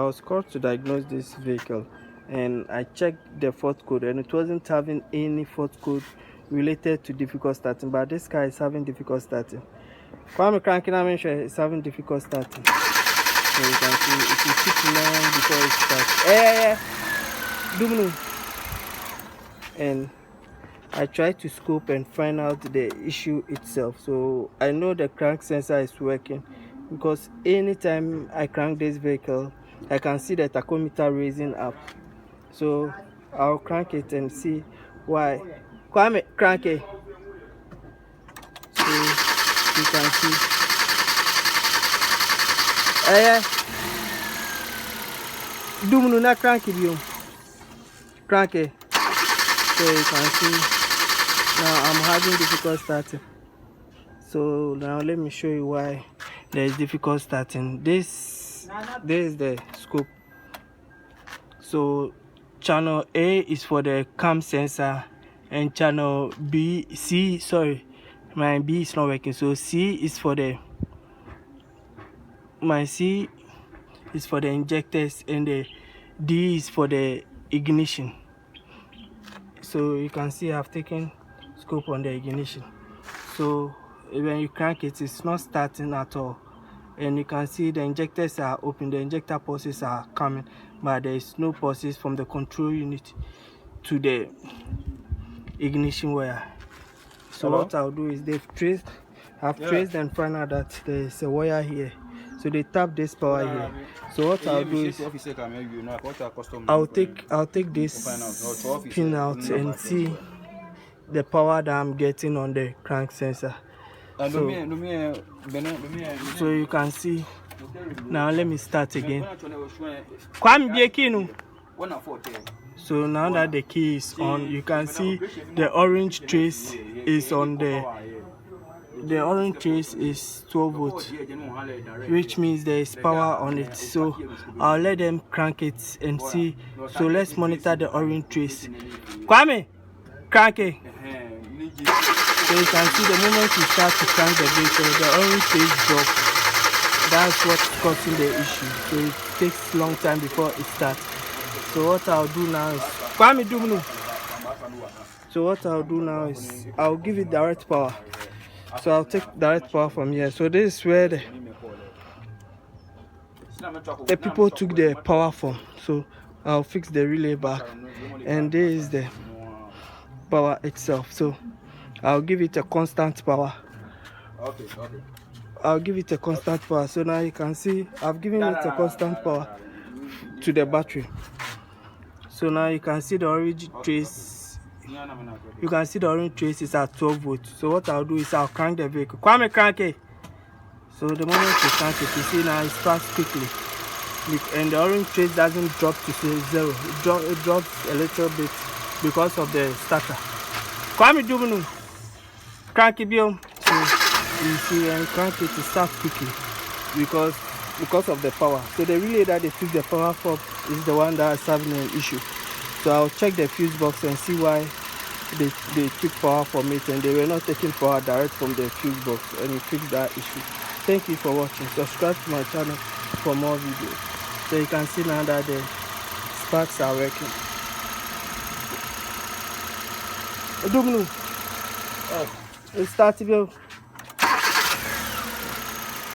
was called to diagnose this vehicle, and I checked the fault code, and it wasn't having any fault code related to difficult starting, but this car is having difficult starting. Kwame cranking, I'm sure it's having difficult starting. So you can see it will keep long before it starts. Dumunu. And I tried to scope and find out the issue itself. So I know the crank sensor is working, because anytime I crank this vehicle, I can see the tachometer raising up. So I'll crank it and see why. Kwame, crank it. So you can see. Dumunu na crank it, you. Crank it. So you can see now I'm having difficult starting. So now let me show you why there is difficult starting. This is the scope. So channel A is for the cam sensor, and channel my B is not working. So C is for the injectors, and the D is for the ignition. So you can see I've taken scope on the ignition. So when you crank it, it's not starting at all, and you can see the injectors are open, the injector pulses are coming, but there is no pulses from the control unit to the ignition wire. So what I'll do is I've traced and found out that there is a wire here. So they tap this power here. So what I'll do is I'll take this pin out and see the power that I'm getting on the crank sensor. So you can see now. Let me start again. So now that the key is on, you can see the orange trace is on the orange trace is 12 volts, which means there is power on it. So I'll let them crank it and see. So let's monitor the orange trace. Kwame, crank it. So you can see the moment you start to crank the vehicle, the orange trace drops. That's what's causing the issue. So it takes a long time before it starts. So what I'll do now is Kwame Dumunu. So what I'll do now is I'll give it direct power. So I'll take direct power from here. So this is where the people took the power from. So I'll fix the relay back, and this is the power itself. So I'll give it a constant power. I'll give it a constant power. So now you can see I've given it a constant power to the battery. So now you can see the orange trace. You can see the orange trace is at 12 volts. So what I'll do is I'll crank the vehicle. Kwame, crank it. So the moment you crank it, you see now it starts quickly, and the orange trace doesn't drop to say 0. It drops a little bit because of the starter. Kwame Dumunu, crank it, Bill. So you see when you crank it, it starts quickly because of the power. So the relay that they took the power from is the one that is having an issue. So I'll check the fuse box and see why they took power from it, and they were not taking power direct from the fuse box, and we fixed that issue. Thank you for watching. Subscribe to my channel for more videos. So you can see now that the sparks are working. Dumunu. It's starting.